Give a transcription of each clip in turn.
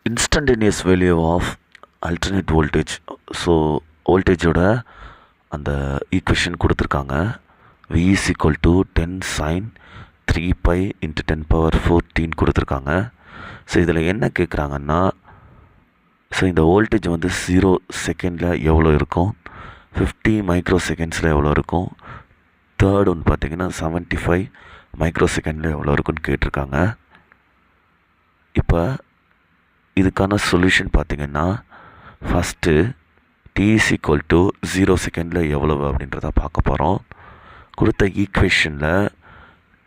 Instantaneous value of alternate voltage. So வோல்டேஜோட அந்த equation கொடுத்துருக்காங்க. V is equal to 10 sin 3 pi into 10 power 14 கொடுத்துருக்காங்க. So இதில் என்ன கேட்குறாங்கன்னா, ஸோ இந்த வோல்டேஜ் வந்து 0 செகண்டில் எவ்வளோ இருக்கும், 50 மைக்ரோ செகண்ட்ஸில் எவ்வளோ இருக்கும், தேர்ட் ஒன்று பார்த்தீங்கன்னா 75 மைக்ரோ செகண்டில் எவ்வளோ இருக்குன்னு கேட்டிருக்காங்க. இப்போ இதுக்கான சொல்யூஷன் பார்த்திங்கன்னா, first t is equal to 0 செகண்டில் எவ்வளவு அப்படின்றத பார்க்க போகிறோம். கொடுத்த ஈக்குவேஷனில்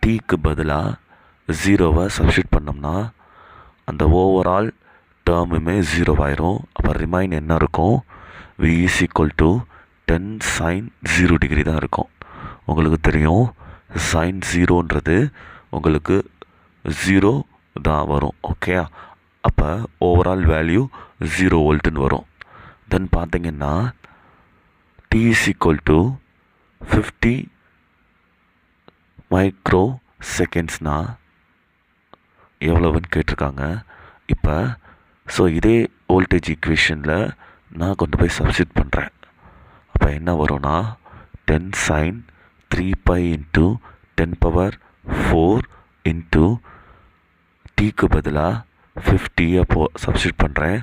டீக்கு பதிலாக 0வை சப்ஸ்டியூட் பண்ணோம்னா அந்த ஓவரால் டேர்முமே 0 ஆயிரும். அப்போ ரிமைன் என்ன இருக்கும், V is equal to 10 sin 0 degree தான் இருக்கும். உங்களுக்கு தெரியும் sin 0ன்றது உங்களுக்கு 0 தான் வரும். ஓகே, அப்போ ஓவரால் வேல்யூ 0 வோல்ட்டுன்னு வரும். தென் பார்த்தீங்கன்னா t is equal to 50 micro செகண்ட்ஸ்னால் எவ்வளவுன்னு கேட்டிருக்காங்க. இப்போ ஸோ இதே வோல்டேஜ் ஈக்குவேஷனில் நான் கொண்டு போய் சப்ஸ்டியூட் பண்ணுறேன். அப்போ என்ன வரும்னா 10 sin 3 pi into 10 power 4 into டீக்கு பதிலாக 50 அப்போது சப்ஸ்டியூட் பண்ணுறேன்.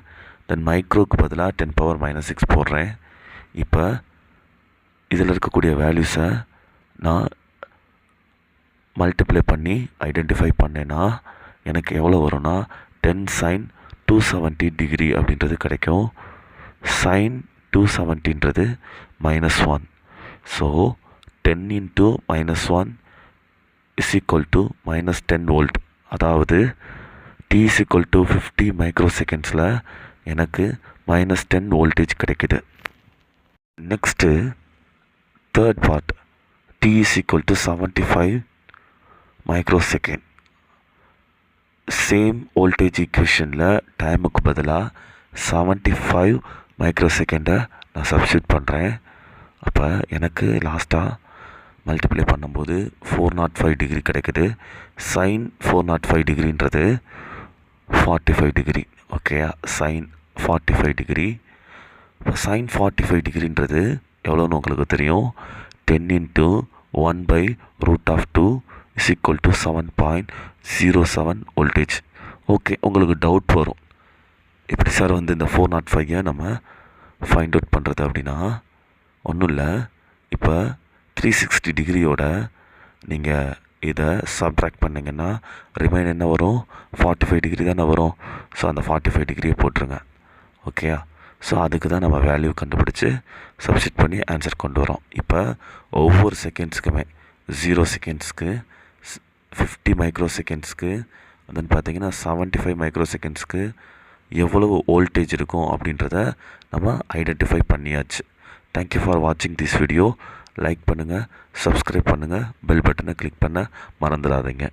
தென் மைக்ரோக்கு பதிலாக 10 power -6 போடுறேன். இப்போ இதில் இருக்கக்கூடிய வேல்யூஸை நான் மல்டிப்ளை பண்ணி ஐடென்டிஃபை பண்ணேன்னா எனக்கு எவ்வளோ வரும்னா 10 sin 270 டிகிரி அப்படின்றது கிடைக்கும். sin 270ன்றது -1. So 10 into -1 is equal to -10 volt. அதாவது t is equal to 50 micro செகண்ட்ஸில் எனக்கு -10 வோல்டேஜ் கிடைக்குது. Next third part, t is equal to 75 micro second. Same voltage ஈக்குவேஷனில் டைமுக்கு பதிலாக 75 மைக்ரோ செகண்டை நான் சப்ஸ்டியூட் பண்ணுறேன். அப்போ எனக்கு லாஸ்ட்டாக மல்டிப்ளை பண்ணும்போது 405 டிகிரி கிடைக்குது. sin 405 டிகிரின்றது 45 degree. Okay, sin 45 degree. இப்போ sin 45 டிகிரின்றது எவ்வளோன்னு உங்களுக்கு தெரியும், 10 into 1/√2 is equal to 7.07 voltage. Okay, உங்களுக்கு டவுட் வரும், எப்படி சார் வந்து இந்த 405 நம்ம ஃபைண்ட் அவுட் பண்ணுறது அப்படின்னா, ஒன்றும் இல்லை. இப்போ 360 டிகிரியோட நீங்கள் இதை சப்ட்ராக்ட் பண்ணிங்கன்னா ரிமைன் என்ன வரும், 45 டிகிரி தானே வரும். ஸோ அந்த 45 டிகிரியை போட்டுருங்க. ஓகே, ஸோ அதுக்கு தான் நம்ம வேல்யூ கண்டுபிடிச்சி சப்ஸ்டியூட் பண்ணி ஆன்சர் கொண்டு வரோம். இப்போ ஒவ்வொரு செகண்ட்ஸுக்குமே 0 செகண்ட்ஸ்க்கு 50 மைக்ரோ செகண்ட்ஸ்க்கு தென் பார்த்தீங்கன்னா 75 மைக்ரோ செகண்ட்ஸ்க்கு எவ்வளவு வோல்டேஜ் இருக்கும் அப்படின்றத நம்ம ஐடென்டிஃபை பண்ணியாச்சு. தேங்க்யூ ஃபார் வாட்சிங் திஸ் வீடியோ. லைக் பண்ணுங்கள், சப்ஸ்கிரைப் பண்ணுங்கள், பெல் பட்டனை கிளிக் பண்ண மறந்துடாதீங்க.